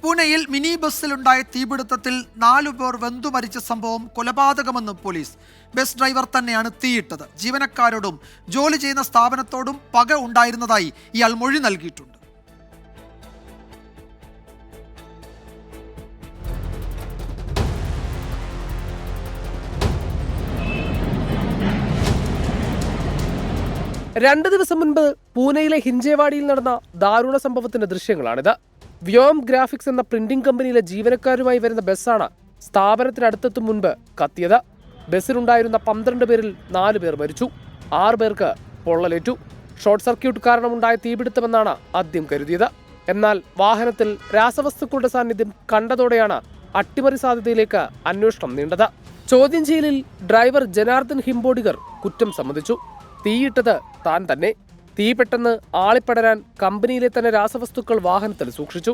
പൂനെയിൽ മിനി ബസ്സിലുണ്ടായ തീപിടുത്തത്തിൽ 4 പേർ വെന്തു മരിച്ച സംഭവം കൊലപാതകമെന്ന് പോലീസ്. ബസ് ഡ്രൈവർ തന്നെയാണ് തീയിട്ടത്. ജീവനക്കാരോടും ജോലി ചെയ്യുന്ന സ്ഥാപനത്തോടും പക ഉണ്ടായിരുന്നതായി ഇയാൾ മൊഴി നൽകിയിട്ടുണ്ട്. രണ്ട് ദിവസം മുൻപ് പൂനെയിലെ ഹിഞ്ചേവാഡിയിൽ നടന്ന ദാരുണ സംഭവത്തിന്റെ ദൃശ്യങ്ങളാണിത്. വ്യോം ഗ്രാഫിക്സ് എന്ന പ്രിന്റിംഗ് കമ്പനിയിലെ ജീവനക്കാരുമായി വരുന്ന ബസ്സാണ് സ്ഥാപനത്തിനടുത്തെത്തും മുൻപ് കത്തിയത്. ബസ്സിലുണ്ടായിരുന്ന 12 പേരിൽ 4 പേർ മരിച്ചു, 6 പേർക്ക് പൊള്ളലേറ്റു. ഷോർട്ട് സർക്യൂട്ട് കാരണമുണ്ടായ തീപിടുത്തമെന്നാണ് ആദ്യം കരുതിയത്. എന്നാൽ വാഹനത്തിൽ രാസവസ്തുക്കളുടെ സാന്നിധ്യം കണ്ടതോടെയാണ് അട്ടിമറി സാധ്യതയിലേക്ക് അന്വേഷണം നീണ്ടത്. ചോദ്യം ചെയ്യലിൽ ഡ്രൈവർ ജനാർദ്ദൻ ഹിംബോഡികർ കുറ്റം സമ്മതിച്ചു. തീയിട്ടത് താൻ തന്നെ. തീ പെട്ടെന്ന് ആളിപ്പടരാൻ കമ്പനിയിലെ തന്നെ രാസവസ്തുക്കൾ വാഹനത്തിൽ സൂക്ഷിച്ചു.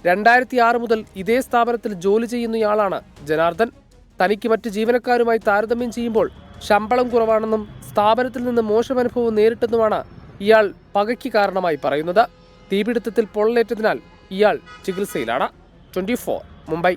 2006 മുതൽ ഇതേ സ്ഥാപനത്തിൽ ജോലി ചെയ്യുന്നയാളാണ് ജനാർദ്ദൻ. തനിക്ക് മറ്റ് ജീവനക്കാരുമായി താരതമ്യം ചെയ്യുമ്പോൾ ശമ്പളം കുറവാണെന്നും സ്ഥാപനത്തിൽ നിന്ന് മോശം അനുഭവം നേരിട്ടെന്നുമാണ് ഇയാൾ പകയ്ക്ക് കാരണമായി പറയുന്നത്. തീപിടുത്തത്തിൽ പൊള്ളലേറ്റതിനാൽ ഇയാൾ ചികിത്സയിലാണ്. 24 മുംബൈ.